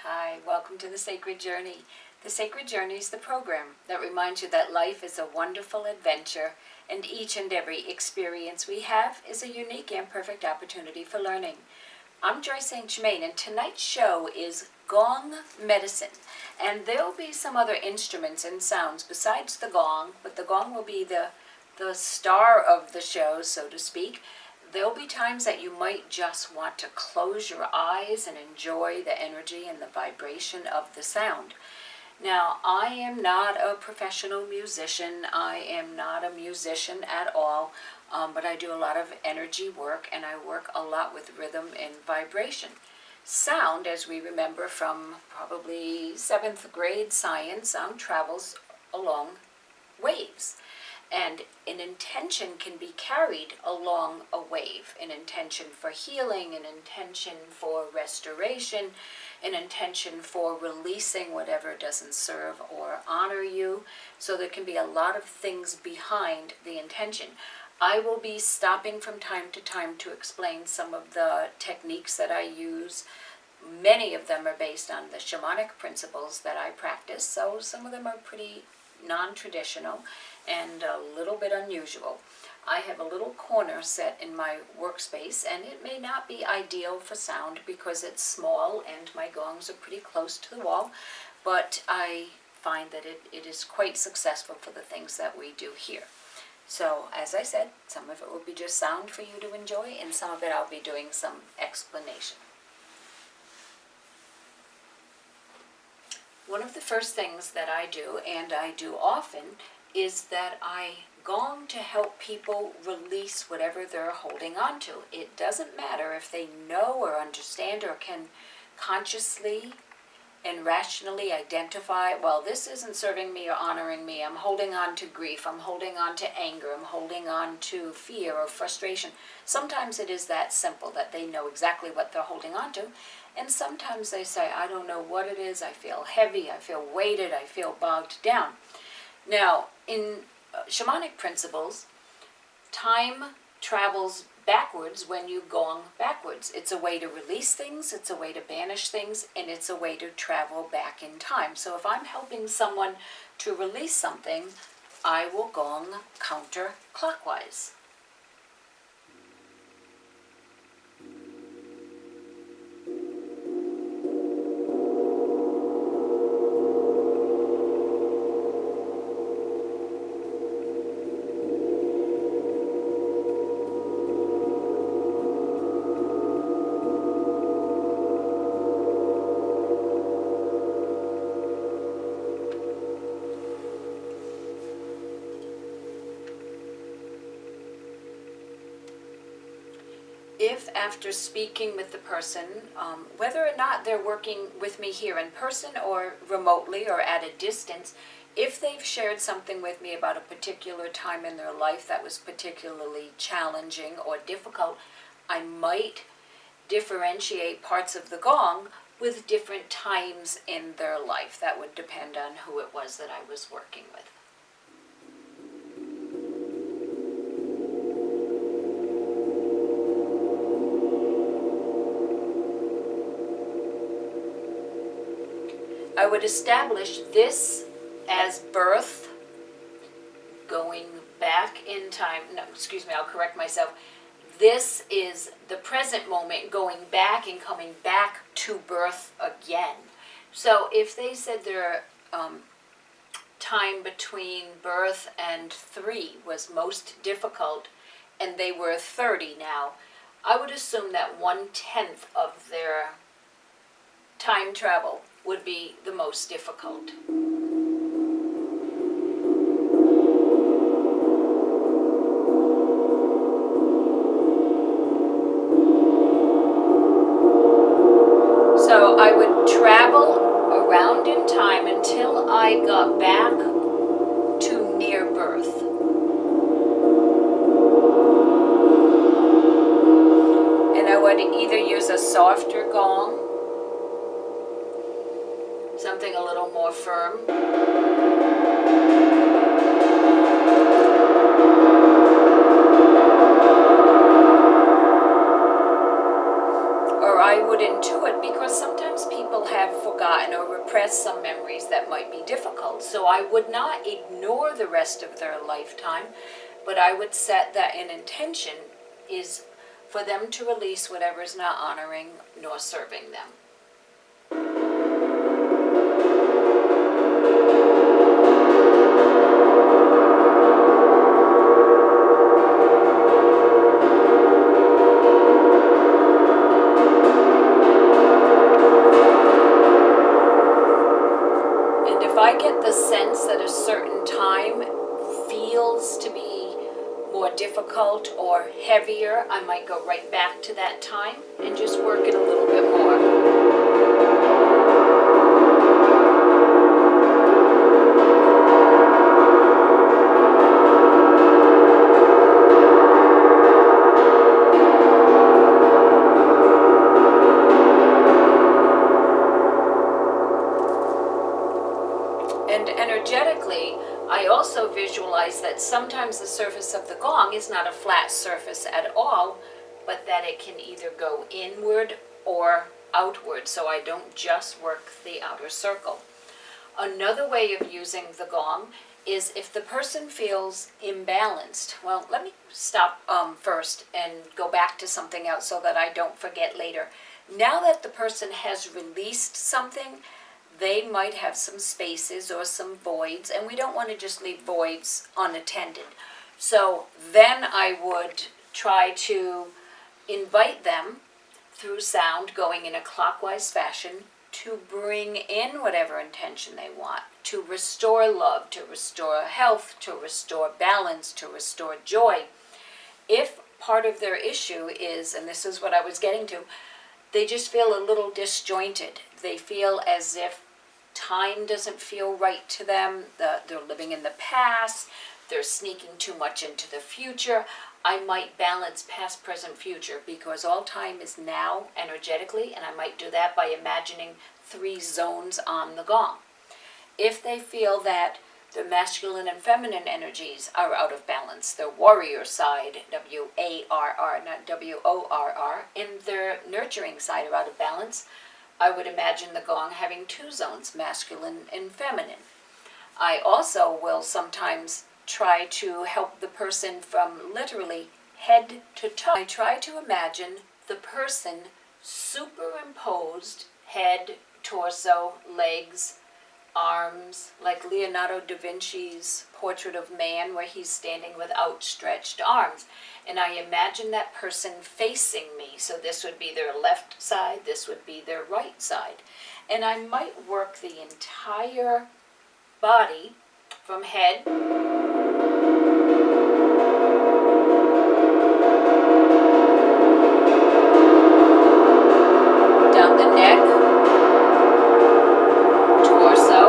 Hi, welcome to The Sacred Journey. The Sacred Journey is the program that reminds you that life is a wonderful adventure and each and every experience we have is a unique and perfect opportunity for learning. I'm Joyce St. Germaine, and tonight's show is Gong Medicine. And there will be some other instruments and sounds besides the gong, but the gong will be the star of the show, so to speak. There'll be times that you might just want to close your eyes and enjoy the energy and the vibration of the sound. Now, I am not a professional musician. I am not a musician at all, but I do a lot of energy work, and I work a lot with rhythm and vibration. Sound, as we remember from probably 7th grade science, sound travels along waves. And an intention can be carried along a wave. An intention for healing, an intention for restoration, an intention for releasing whatever doesn't serve or honor you. So there can be a lot of things behind the intention. I will be stopping from time to time to explain some of the techniques that I use. Many of them are based on the shamanic principles that I practice, so some of them are pretty non-traditional and a little bit unusual. I have a little corner set in my workspace, and it may not be ideal for sound because it's small and my gongs are pretty close to the wall, but I find that it is quite successful for the things that we do here. So, as I said, some of it will be just sound for you to enjoy, and some of it I'll be doing some explanation. One of the first things that I do, and I do often, is that I gong to help people release whatever they're holding on to. It doesn't matter if they know or understand or can consciously and rationally identify, well, this isn't serving me or honoring me. I'm holding on to grief. I'm holding on to anger. I'm holding on to fear or frustration. Sometimes it is that simple that they know exactly what they're holding on to. And sometimes they say, I don't know what it is. I feel heavy. I feel weighted. I feel bogged down. Now, in shamanic principles, time travels backwards when you gong backwards. It's a way to release things, it's a way to banish things, and it's a way to travel back in time. So if I'm helping someone to release something, I will gong counterclockwise. If after speaking with the person, whether or not they're working with me here in person or remotely or at a distance, if they've shared something with me about a particular time in their life that was particularly challenging or difficult, I might differentiate parts of the gong with different times in their life. That would depend on who it was that I was working with. I would establish this as birth, going back in time. No, excuse me, I'll correct myself. This is the present moment, going back and coming back to birth again. So if they said their time between birth and 3 was most difficult, and they were 30 now, I would assume that 1/10 of their time travel would be the most difficult. So I would travel around in time until I got back to near birth. And I would either use a softer gong, something a little more firm, or I would intuit, because sometimes people people have forgotten or repressed some memories that might be difficult. So I would not ignore the rest of their lifetime, but I would set that an intention is for them to release whatever is not honoring nor serving them. I get the sense that a certain time feels to be more difficult or heavier, I might go right back to that time and just work it a little bit more. Energetically, I also visualize that sometimes the surface of the gong is not a flat surface at all, but that it can either go inward or outward, so I don't just work the outer circle. Another way of using the gong is if the person feels imbalanced. Well, let me stop first and go back to something else so that I don't forget later. Now that the person has released something, they might have some spaces or some voids, and we don't want to just leave voids unattended. So then I would try to invite them through sound, going in a clockwise fashion, to bring in whatever intention they want, to restore love, to restore health, to restore balance, to restore joy. If part of their issue is, and this is what I was getting to, they just feel a little disjointed. They feel as if time doesn't feel right to them, they're living in the past, they're sneaking too much into the future. I might balance past, present, future, because all time is now energetically, and I might do that by imagining 3 zones on the gong. If they feel that the masculine and feminine energies are out of balance, their warrior side, W-A-R-R, not W-O-R-R, and their nurturing side are out of balance, I would imagine the gong having 2 zones, masculine and feminine. I also will sometimes try to help the person from literally head to toe. I try to imagine the person superimposed, head, torso, legs, arms, like Leonardo da Vinci's portrait of man where he's standing with outstretched arms. And I imagine that person facing me. So this would be their left side, this would be their right side. And I might work the entire body from head down the neck, torso,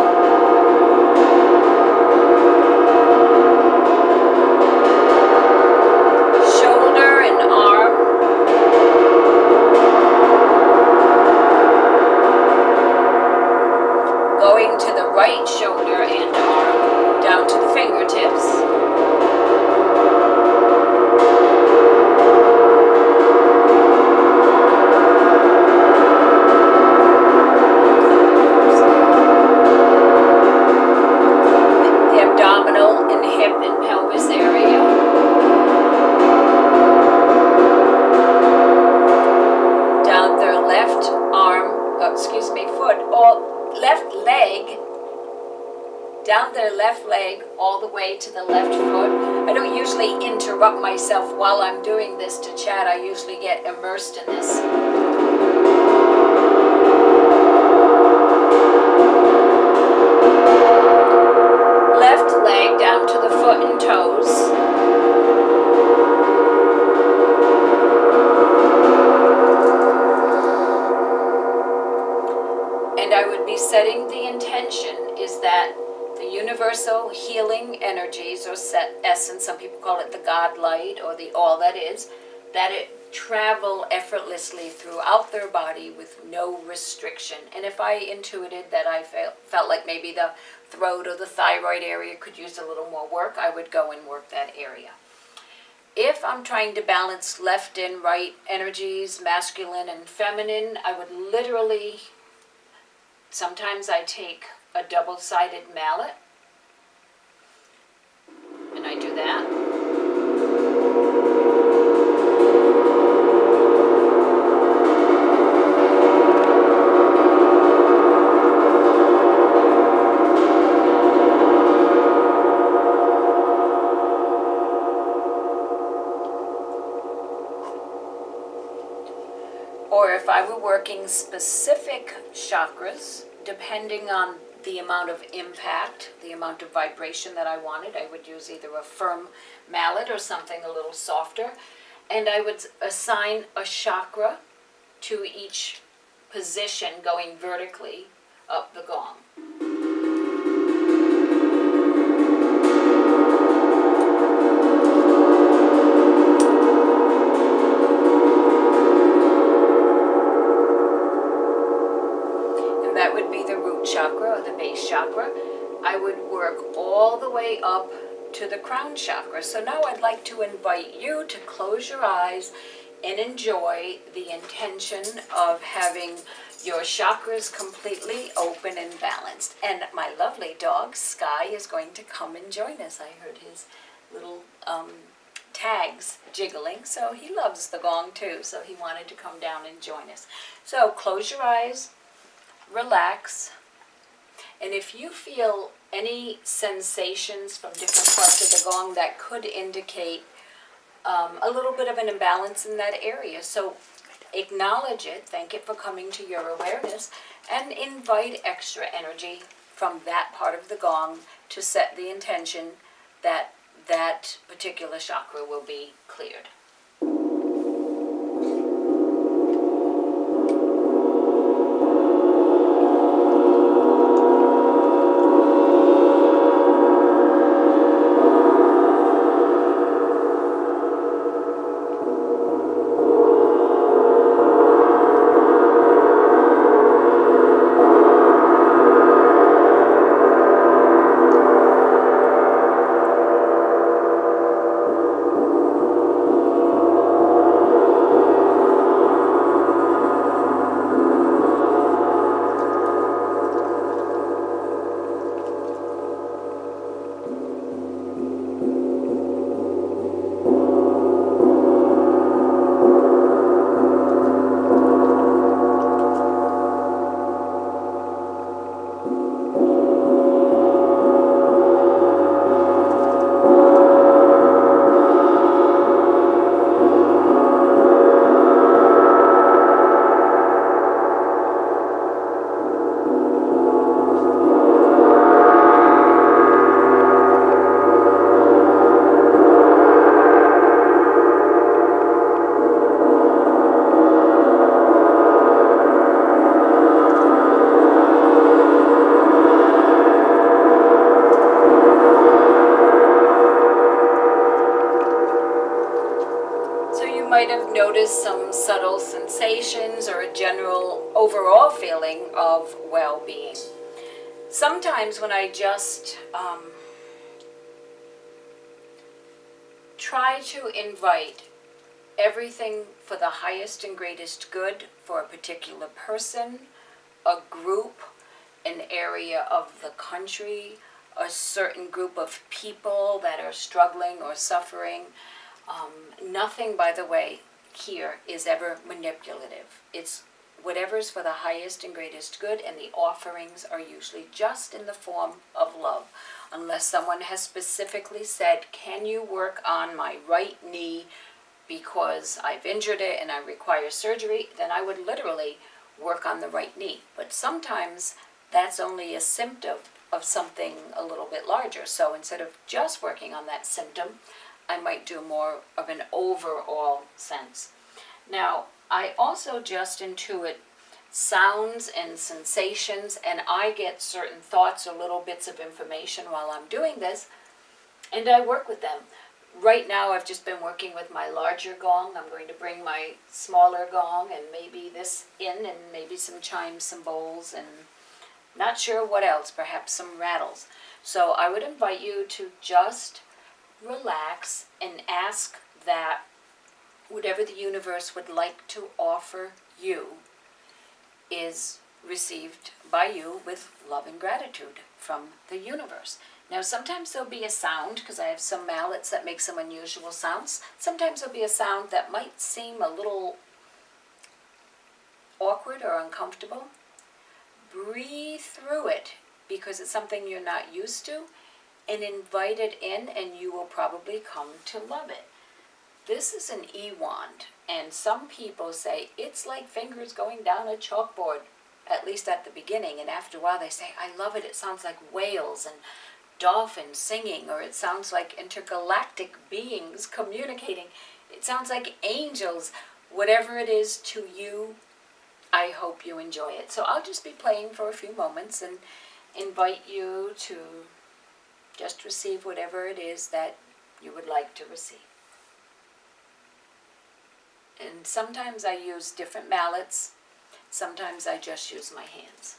shoulder and arm, going to the right shoulder and arm, down to the fingertips. Down their left leg all the way to the left foot. I don't usually interrupt myself while I'm doing this to chat. I usually get immersed in this. Left leg down to the foot and toes. And I would be setting the intention is that the universal healing energies, or essence, some people call it the God light or the all that is, that it travel effortlessly throughout their body with no restriction. And if I intuited that I felt like maybe the throat or the thyroid area could use a little more work, I would go and work that area. If I'm trying to balance left and right energies, masculine and feminine, I would literally Sometimes I take a double-sided mallet, and I do that. Or if I were working specific chakras, depending on the amount of impact, the amount of vibration that I wanted, I would use either a firm mallet or something a little softer. And I would assign a chakra to each position going vertically up the gong. That would be the root chakra or the base chakra. I would work all the way up to the crown chakra. So now I'd like to invite you to close your eyes and enjoy the intention of having your chakras completely open and balanced. And my lovely dog, Sky, is going to come and join us. I heard his little tags jiggling, so he loves the gong too, so he wanted to come down and join us. So close your eyes. Relax, and if you feel any sensations from different parts of the gong that could indicate a little bit of an imbalance in that area, so acknowledge it, thank it for coming to your awareness, and invite extra energy from that part of the gong to set the intention that that particular chakra will be cleared. Might have noticed some subtle sensations or a general overall feeling of well-being. Sometimes when I just try to invite everything for the highest and greatest good for a particular person, a group, an area of the country, a certain group of people that are struggling or suffering. Nothing, by the way, here is ever manipulative. It's whatever's for the highest and greatest good, and the offerings are usually just in the form of love. Unless someone has specifically said, can you work on my right knee because I've injured it and I require surgery, then I would literally work on the right knee. But sometimes that's only a symptom of something a little bit larger. So instead of just working on that symptom, I might do more of an overall sense. Now, I also just intuit sounds and sensations, and I get certain thoughts or little bits of information while I'm doing this, and I work with them. Right now, I've just been working with my larger gong. I'm going to bring my smaller gong and maybe this in, and maybe some chimes, some bowls, and not sure what else, perhaps some rattles. So I would invite you to just relax and ask that whatever the universe would like to offer you is received by you with love and gratitude from the universe. Now, sometimes there'll be a sound, because I have some mallets that make some unusual sounds. Sometimes there'll be a sound that might seem a little awkward or uncomfortable. Breathe through it, because it's something you're not used to, and invite it in, and you will probably come to love it. This is an E-wand, and some people say it's like fingers going down a chalkboard, at least at the beginning, and after a while they say, I love it, it sounds like whales and dolphins singing, or it sounds like intergalactic beings communicating, it sounds like angels. Whatever it is to you, I hope you enjoy it. So I'll just be playing for a few moments and invite you to just receive whatever it is that you would like to receive. And sometimes I use different mallets, sometimes I just use my hands.